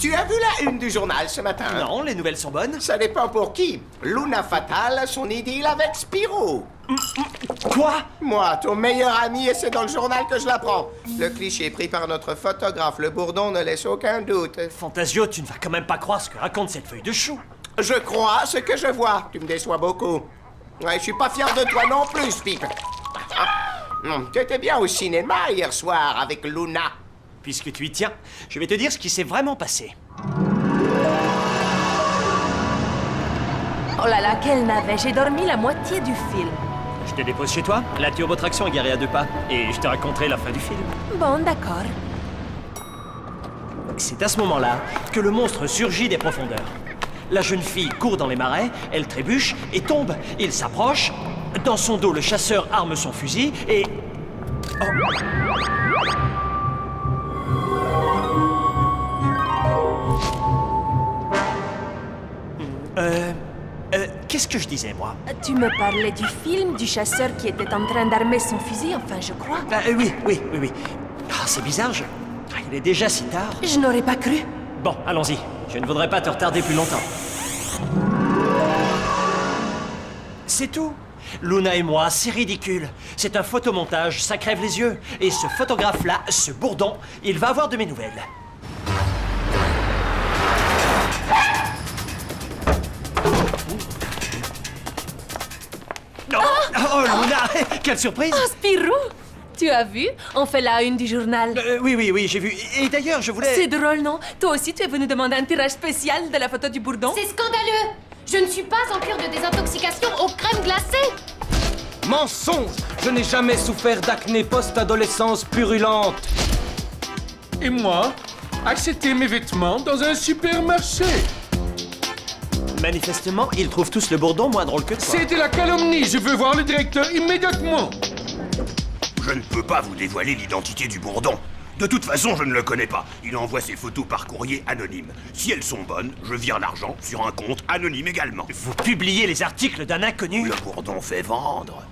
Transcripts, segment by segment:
Tu as vu la une du journal ce matin? Non, les nouvelles sont bonnes. Ça dépend pour qui. Luna Fatale, son idylle avec Spirou. Quoi? Moi, ton meilleur ami, et c'est dans le journal que je l'apprends. Le cliché pris par notre photographe, le bourdon, ne laisse aucun doute. Fantasio, tu ne vas quand même pas croire ce que raconte cette feuille de chou. Je crois ce que je vois. Tu me déçois beaucoup. Ouais, je suis pas fier de toi non plus, Pipe. Tu étais bien au cinéma hier soir avec Luna. Puisque tu y tiens, je vais te dire ce qui s'est vraiment passé. Oh là là, quelle navet! J'ai dormi la moitié du film. Je te dépose chez toi, la turbotraction est garée à 2 pas, et je te raconterai la fin du film. Bon, d'accord. C'est à ce moment-là que le monstre surgit des profondeurs. La jeune fille court dans les marais, elle trébuche et tombe. Il s'approche. Dans son dos, le chasseur arme son fusil et... Oh. Qu'est-ce que je disais, moi? Tu me parlais du film, du chasseur qui était en train d'armer son fusil, enfin, je crois. Oui. Ah, c'est bizarre, il est déjà si tard. Je n'aurais pas cru. Bon, allons-y. Je ne voudrais pas te retarder plus longtemps. C'est tout. Luna et moi, c'est ridicule. C'est un photomontage, ça crève les yeux. Et ce photographe-là, ce bourdon, il va avoir de mes nouvelles. Oh, Luna! Quelle surprise! Oh, Spirou! Tu as vu? On fait la une du journal. Oui, j'ai vu. Et d'ailleurs, je voulais... C'est drôle, non? Toi aussi, tu es venu demander un tirage spécial de la photo du bourdon? C'est scandaleux! Je ne suis pas en cure de désintoxication aux crèmes glacées! Mensonge! Je n'ai jamais souffert d'acné post-adolescence purulente. Et moi, acheter mes vêtements dans un supermarché. Manifestement, ils trouvent tous le bourdon moins drôle que toi. C'est de la calomnie. Je veux voir le directeur immédiatement. Je ne peux pas vous dévoiler l'identité du bourdon. De toute façon, je ne le connais pas. Il envoie ses photos par courrier anonyme. Si elles sont bonnes, je vire l'argent sur un compte anonyme également. Vous publiez les articles d'un inconnu? Le bourdon fait vendre.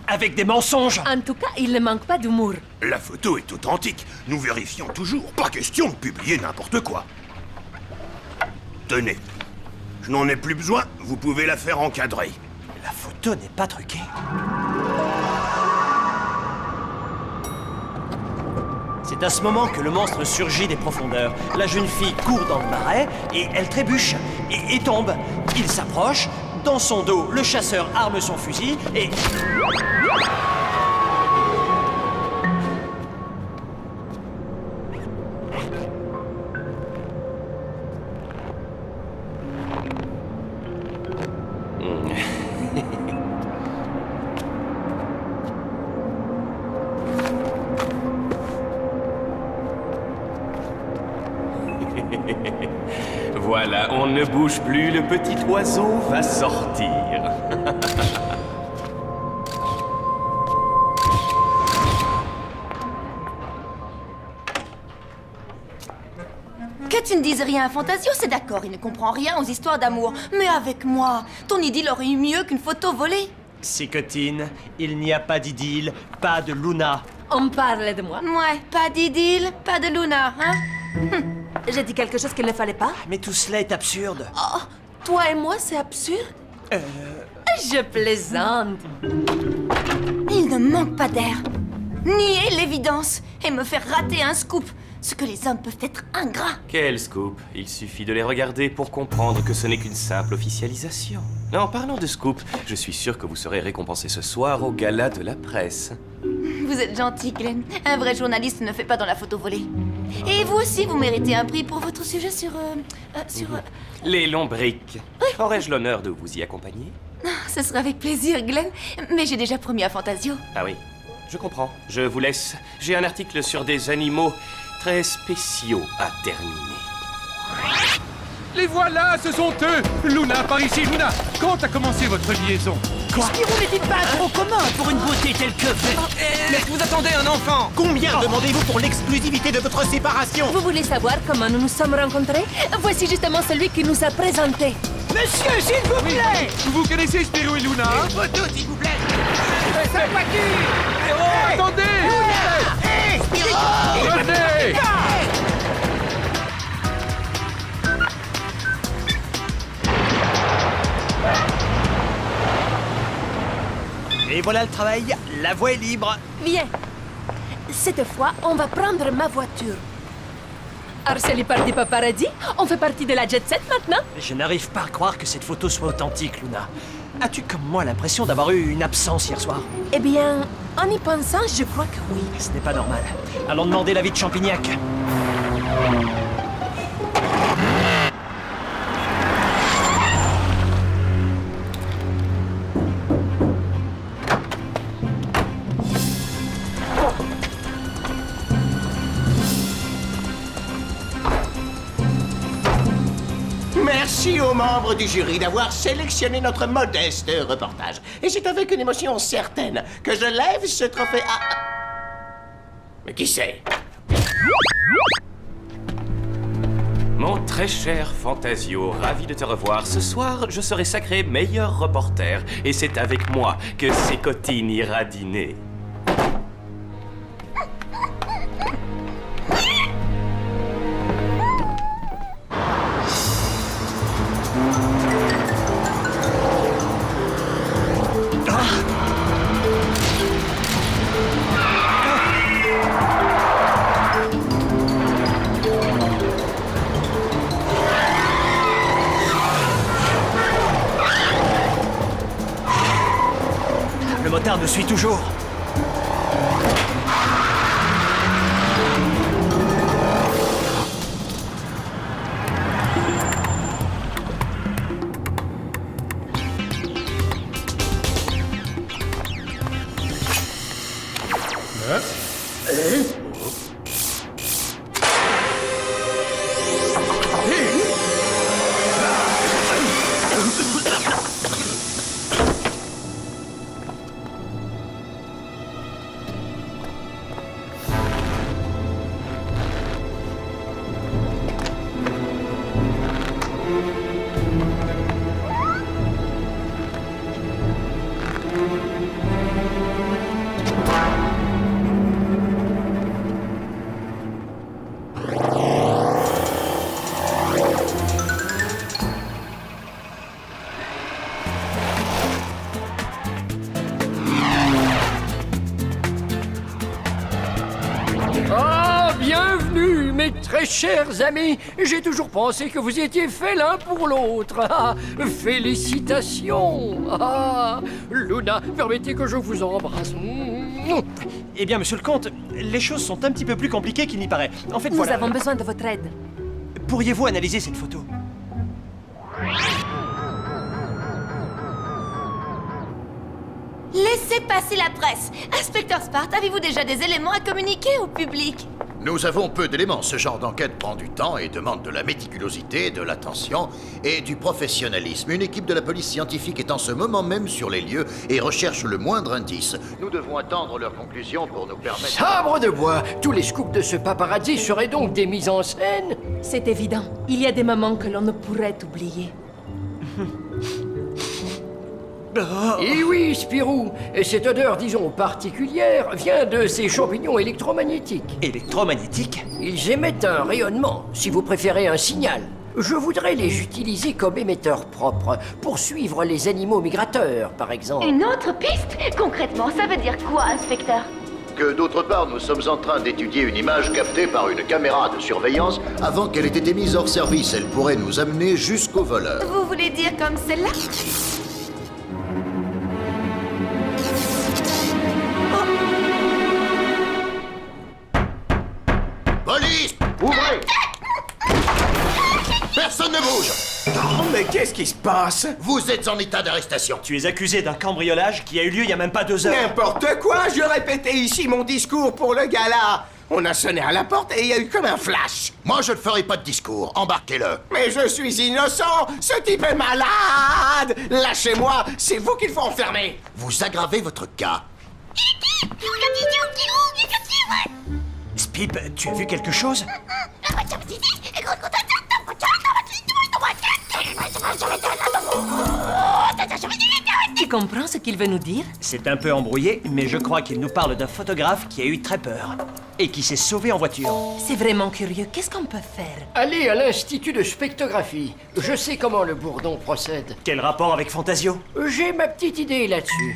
Avec des mensonges? En tout cas, il ne manque pas d'humour. La photo est authentique. Nous vérifions toujours. Pas question de publier n'importe quoi. Tenez. Je n'en ai plus besoin. Vous pouvez la faire encadrer. La photo n'est pas truquée. C'est à ce moment que le monstre surgit des profondeurs. La jeune fille court dans le marais et elle trébuche et tombe. Il s'approche. Dans son dos, le chasseur arme son fusil et... Voilà, on ne bouge plus, le petit oiseau va sortir. Que tu ne dises rien à Fantasio, c'est d'accord, il ne comprend rien aux histoires d'amour. Mais avec moi, ton idylle aurait eu mieux qu'une photo volée. Sicotine, il n'y a pas d'idylle, pas de Luna. On parle de moi. Ouais, pas d'idylle, pas de Luna, hein? J'ai dit quelque chose qu'il ne fallait pas? Mais tout cela est absurde. Oh, toi et moi, c'est absurde? Je plaisante. Il ne manque pas d'air. Nier l'évidence et me faire rater un scoop. Ce que les hommes peuvent être ingrats. Quel scoop! Il suffit de les regarder pour comprendre que ce n'est qu'une simple officialisation. En parlant de scoop, je suis sûr que vous serez récompensé ce soir au gala de la presse. Vous êtes gentil, Glenn. Un vrai journaliste ne fait pas dans la photo volée. Et vous aussi, vous méritez un prix pour votre sujet sur... Les lombriques. Aurais-je l'honneur de vous y accompagner? Ce sera avec plaisir, Glenn. Mais j'ai déjà promis à Fantasio. Ah oui, je comprends. Je vous laisse. J'ai un article sur des animaux très spéciaux à terminer. Les voilà, ce sont eux. Luna, par ici, Luna. Quand a commencé votre liaison? Spirou n'est-il pas trop commun pour une beauté telle que... Mais vous attendez un enfant! Combien demandez-vous pour l'exclusivité de votre séparation? Vous voulez savoir comment nous nous sommes rencontrés? Voici justement celui qui nous a présentés. Monsieur, s'il vous plaît! Vous connaissez Spirou et Luna? Photo, s'il vous plaît! Sa voiture! Attendez! Revenez! Et voilà le travail, la voie est libre. Viens. Cette fois, on va prendre ma voiture. Harcelé par des paparazzis, on fait partie de la jet set maintenant? Je n'arrive pas à croire que cette photo soit authentique, Luna. As-tu comme moi l'impression d'avoir eu une absence hier soir? Eh bien, en y pensant, je crois que oui. Ce n'est pas normal. Allons demander l'avis de Champignac. Merci aux membres du jury d'avoir sélectionné notre modeste reportage. Et c'est avec une émotion certaine que je lève ce trophée à... Mais qui c'est? Mon très cher Fantasio, ravi de te revoir. Ce soir, je serai sacré meilleur reporter. Et c'est avec moi que Sécotine ira dîner. Le motard me suit toujours. Ah, bienvenue, mes très chers amis. J'ai toujours pensé que vous étiez faits l'un pour l'autre. Ah, félicitations. Ah, Luna, permettez que je vous embrasse. Eh bien, monsieur le comte, les choses sont un petit peu plus compliquées qu'il n'y paraît. En fait, Nous voilà. avons besoin de votre aide. Pourriez-vous analyser cette photo? Laissez passer la presse. Inspecteur Sparte, avez-vous déjà des éléments à communiquer au public? Nous avons peu d'éléments. Ce genre d'enquête prend du temps et demande de la méticulosité, de l'attention et du professionnalisme. Une équipe de la police scientifique est en ce moment même sur les lieux et recherche le moindre indice. Nous devons attendre leurs conclusions pour nous permettre... Sabre de bois. Tous les scoops de ce paparazzi seraient donc des mises en scène. C'est évident. Il y a des moments que l'on ne pourrait oublier. Et oui, Spirou, et cette odeur, disons, particulière, vient de ces champignons électromagnétiques. Électromagnétique? Ils émettent un rayonnement, si vous préférez un signal. Je voudrais les utiliser comme émetteurs propres, pour suivre les animaux migrateurs, par exemple. Une autre piste? Concrètement, ça veut dire quoi, inspecteur? Que d'autre part, nous sommes en train d'étudier une image captée par une caméra de surveillance avant qu'elle ait été mise hors service. Elle pourrait nous amener jusqu'au voleur. Vous voulez dire comme celle-là? Police! Ouvrez! Personne ne bouge! Oh, mais qu'est-ce qui se passe? Vous êtes en état d'arrestation. Tu es accusé d'un cambriolage qui a eu lieu il y a même pas 2 heures. N'importe quoi! Je répétais ici mon discours pour le gala! On a sonné à la porte et il y a eu comme un flash! Moi, je ne ferai pas de discours. Embarquez-le. Mais je suis innocent! Ce type est malade! Lâchez-moi! C'est vous qu'il faut enfermer! Vous aggravez votre cas. Spip, tu as vu quelque chose? Tu comprends ce qu'il veut nous dire? C'est un peu embrouillé, mais je crois qu'il nous parle d'un photographe qui a eu très peur et qui s'est sauvé en voiture. C'est vraiment curieux. Qu'est-ce qu'on peut faire? Allez à l'Institut de spectrographie. Je sais comment le bourdon procède. Quel rapport avec Fantasio? J'ai ma petite idée là-dessus.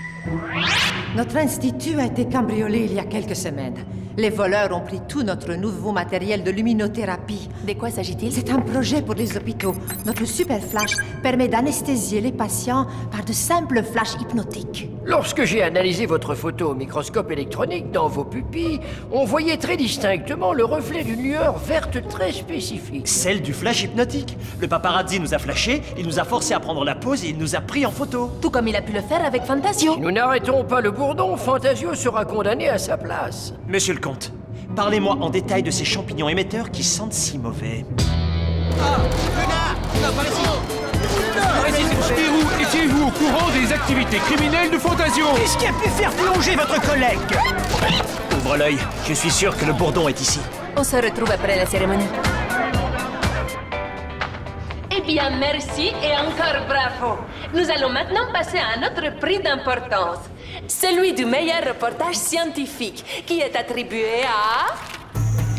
Notre institut a été cambriolé il y a quelques semaines. Les voleurs ont pris tout notre nouveau matériel de luminothérapie. De quoi s'agit-il? C'est un projet pour les hôpitaux. Notre super flash permet d'anesthésier les patients par de simples flashs hypnotiques. Lorsque j'ai analysé votre photo au microscope électronique dans vos pupilles, on voyait très distinctement le reflet d'une lueur verte très spécifique. Celle du flash hypnotique. Le paparazzi nous a flashé, il nous a forcé à prendre la pause et il nous a pris en photo. Tout comme il a pu le faire avec Fantasio. Si nous n'arrêtons pas le bourdon, Fantasio sera condamné à sa place. Monsieur le comte, parlez-moi en détail de ces champignons émetteurs qui sentent si mauvais. Spirou, étiez-vous au courant des activités criminelles de Fantasio? Qu'est-ce qui a pu faire plonger votre collègue? Ouvre l'œil, je suis sûr que le bourdon est ici. On se retrouve après la cérémonie. Eh bien, merci et encore bravo. Nous allons maintenant passer à un autre prix d'importance. Celui du meilleur reportage scientifique, qui est attribué à...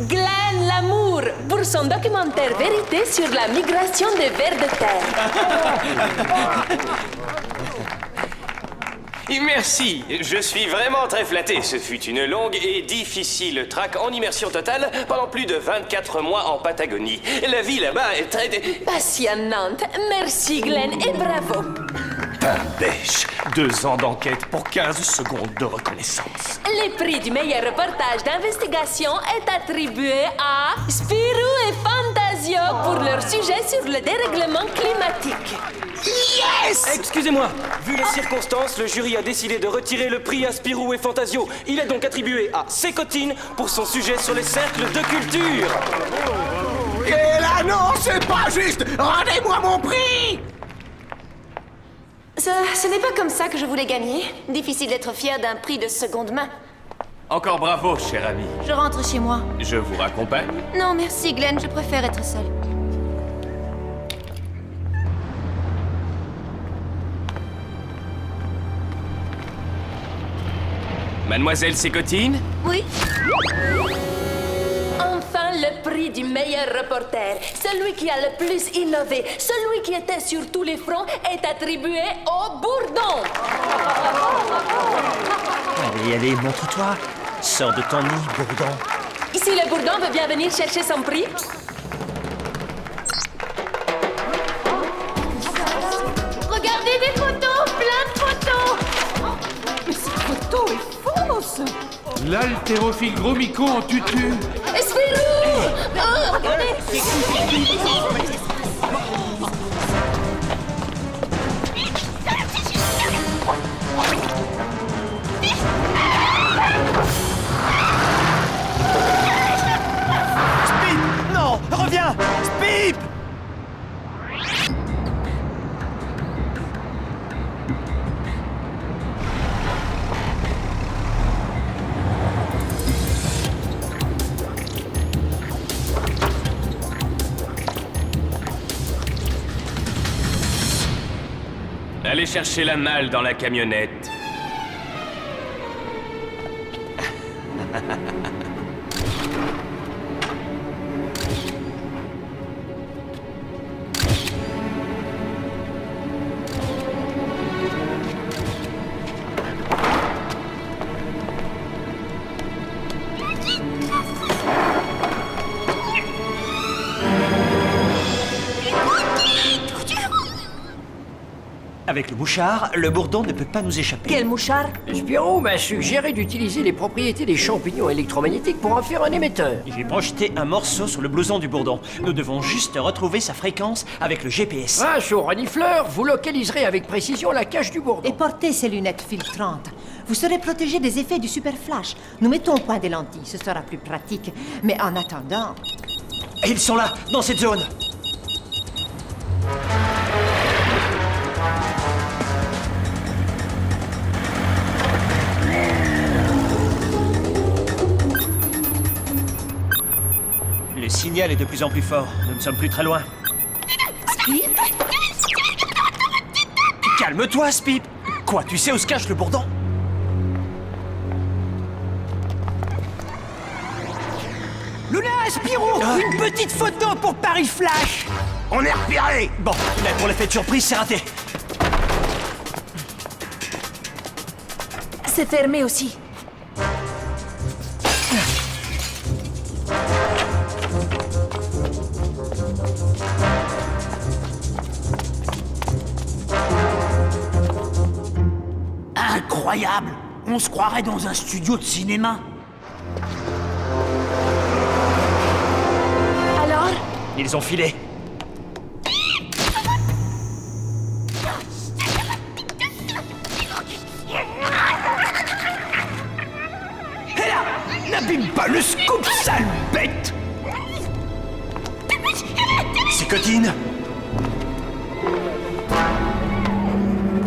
Glenn Lamour, pour son documentaire Vérité sur la migration des vers de terre. Et merci, je suis vraiment très flatté. Ce fut une longue et difficile traque en immersion totale pendant plus de 24 mois en Patagonie. La vie là-bas est très... Passionnante. Merci Glenn et bravo. Bêche, 2 ans d'enquête pour 15 secondes de reconnaissance. Le prix du meilleur reportage d'investigation est attribué à Spirou et Fantasio pour leur sujet sur le dérèglement climatique. Excusez-moi, vu les circonstances, le jury a décidé de retirer le prix à Spirou et Fantasio. Il est donc attribué à Sécotine pour son sujet sur les cercles de culture. Et là, non, c'est pas juste! Rendez-moi mon prix! Ce n'est pas comme ça que je voulais gagner. Difficile d'être fier d'un prix de seconde main. Encore bravo, cher ami. Je rentre chez moi. Je vous raccompagne. Non, merci Glenn, je préfère être seule. Mademoiselle Sécotine? Oui? Enfin, le prix du meilleur reporter, celui qui a le plus innové, celui qui était sur tous les fronts, est attribué au bourdon. Allez, montre-toi. Sors de ton nid, bourdon. Si le bourdon veut bien venir chercher son prix. Regardez des photos, plein de photos. Mais cette photo est fausse! L'haltérophile gros mico en tutu. Spirou! Oh, regardez! Spip! Non! Reviens! Spip! Allez chercher la malle dans la camionnette. Avec le mouchard, le bourdon ne peut pas nous échapper. Quel mouchard? Spirou m'a suggéré d'utiliser les propriétés des champignons électromagnétiques pour en faire un émetteur. J'ai projeté un morceau sur le blouson du bourdon. Nous devons juste retrouver sa fréquence avec le GPS. Grâce au renifleur, vous localiserez avec précision la cache du bourdon. Et portez ces lunettes filtrantes. Vous serez protégé des effets du super flash. Nous mettons au point des lentilles, ce sera plus pratique. Mais en attendant... Ils sont là, dans cette zone. Le signal est de plus en plus fort. Nous ne sommes plus très loin. Spip? Calme-toi, Spip. Quoi, tu sais où se cache le bourdon? Luna, Spirou, une petite photo pour Paris Flash. On est repéré! Bon, mais pour l'effet de surprise, c'est raté. C'est fermé aussi. Incroyable! On se croirait dans un studio de cinéma. Alors? Ils ont filé. Hé là! N'abîme pas le scoop, sale bête! Cécotine!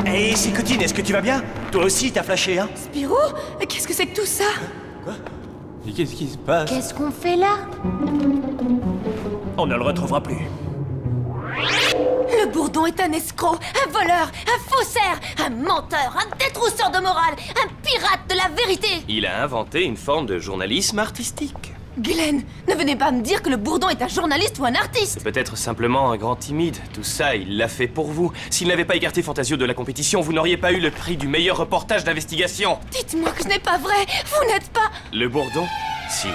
Hey, Cécotine, est-ce que tu vas bien? Toi aussi, t'as flashé, hein? Spirou, qu'est-ce que c'est que tout ça? Et qu'est-ce qui se passe? Qu'est-ce qu'on fait là? On ne le retrouvera plus. Le bourdon est un escroc, un voleur, un faussaire, un menteur, un détrousseur de morale, un pirate de la vérité. Il a inventé une forme de journalisme artistique. Glenn, ne venez pas me dire que le bourdon est un journaliste ou un artiste. Peut-être simplement un grand timide. Tout ça, il l'a fait pour vous. S'il n'avait pas écarté Fantasio de la compétition, vous n'auriez pas eu le prix du meilleur reportage d'investigation. Dites-moi que ce n'est pas vrai, vous n'êtes pas... Le bourdon? Si.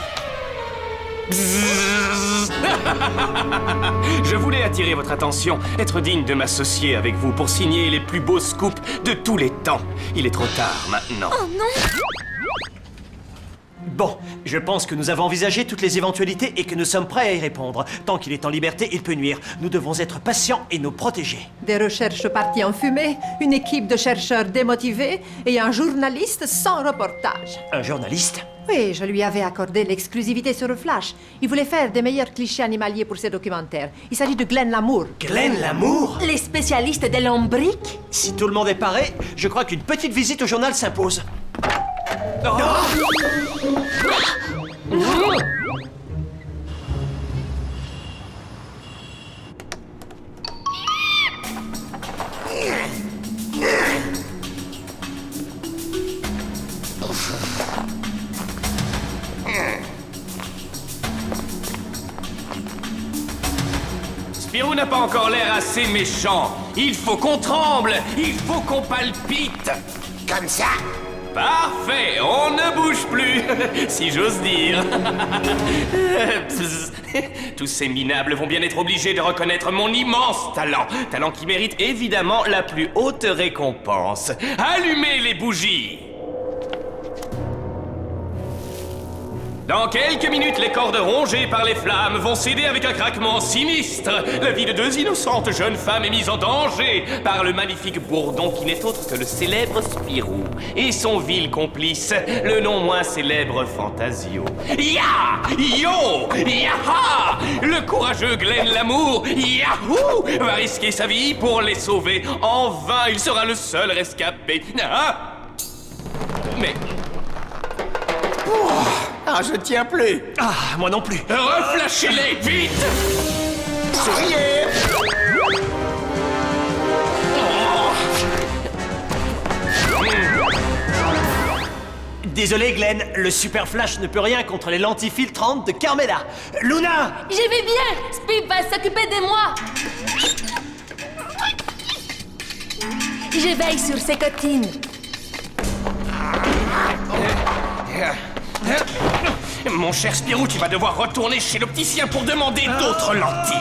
Je voulais attirer votre attention, être digne de m'associer avec vous pour signer les plus beaux scoops de tous les temps. Il est trop tard maintenant. Oh non! Bon, je pense que nous avons envisagé toutes les éventualités et que nous sommes prêts à y répondre. Tant qu'il est en liberté, il peut nuire. Nous devons être patients et nous protéger. Des recherches parties en fumée, une équipe de chercheurs démotivés et un journaliste sans reportage. Un journaliste? Oui, je lui avais accordé l'exclusivité sur le Flash. Il voulait faire des meilleurs clichés animaliers pour ses documentaires. Il s'agit de Glenn Lamour. Glenn Lamour? Les spécialistes de l'ombrique? Si tout le monde est paré, je crois qu'une petite visite au journal s'impose. Spirou n'a pas encore l'air assez méchant. Il faut qu'on tremble, il faut qu'on palpite. Comme ça? Parfait, on ne bouge plus, si j'ose dire. Tous ces minables vont bien être obligés de reconnaître mon immense talent. Talent qui mérite évidemment la plus haute récompense. Allumez les bougies! Dans quelques minutes, les cordes rongées par les flammes vont céder avec un craquement sinistre. La vie de deux innocentes jeunes femmes est mise en danger par le magnifique bourdon qui n'est autre que le célèbre Spirou et son vil complice, le non moins célèbre Fantasio. Ya! Yo! Yaha! Le courageux Glenn Lamour, Yahoo! Va risquer sa vie pour les sauver. En vain, il sera le seul rescapé. Ah! Mais... Ah, je tiens plus. Ah, moi non plus. Reflashez-les, vite! Souriez! Désolé, Glenn, le Super Flash ne peut rien contre les lentilles filtrantes de Carmela. Luna! Je vais bien! Spip va s'occuper de moi! Je veille sur ses cotines. Mon cher Spirou, tu vas devoir retourner chez l'opticien pour demander d'autres lentilles.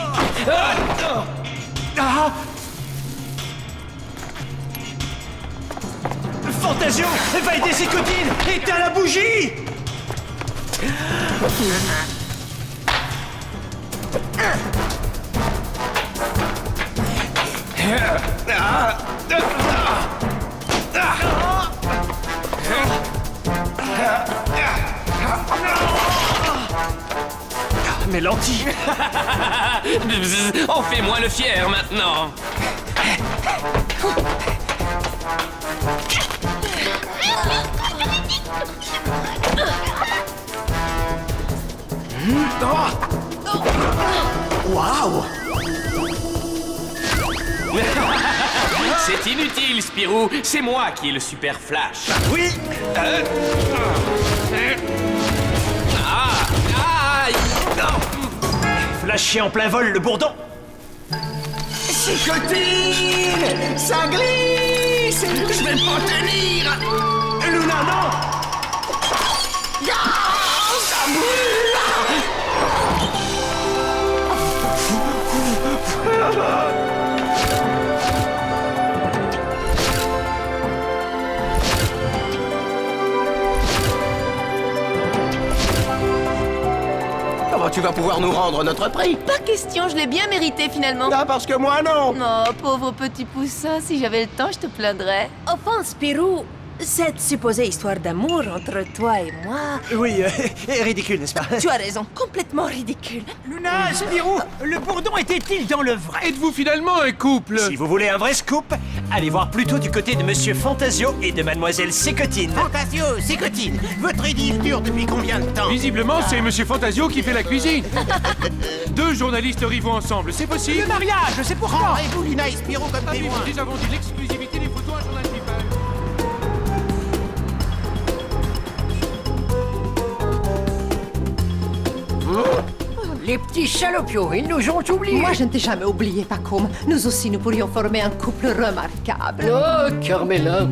Fantasio, va aider ses cotines! Éteins la bougie! Mes lentilles! On fait moins le fier maintenant. Waouh! C'est inutile, Spirou. C'est moi qui ai le Super Flash. Oui! Flashé en plein vol, le bourdon! Cécotine! Ça glisse! Je vais pas tenir! Luna, quand tu vas pouvoir nous rendre notre prix. Pas question, je l'ai bien mérité finalement. Ah, parce que moi, non. Oh, pauvre petit poussin, si j'avais le temps, je te plaindrais. Enfin, Spirou, cette supposée histoire d'amour entre toi et moi... Oui, ridicule, n'est-ce pas? Tu as raison, complètement ridicule. Luna, Spirou, le bourdon était-il dans le vrai? Êtes-vous finalement un couple? Si vous voulez un vrai scoop, allez voir plutôt du côté de Monsieur Fantasio et de Mademoiselle Sécotine. Fantasio, Sécotine, votre idylle dure depuis combien de temps? Visiblement, c'est Monsieur Fantasio qui fait la cuisine. Deux journalistes rivaux ensemble, c'est possible? Le mariage, c'est pourquoi? Prendrez-vous Luna et Spirou comme Ah oui, témoins? nous avons dit l'exclusivité des photos à un journal People. Les petits salopios, ils nous ont oubliés. Moi, je ne t'ai jamais oublié, Pacôme. Nous aussi, nous pourrions former un couple remarquable. Oh, Carmela.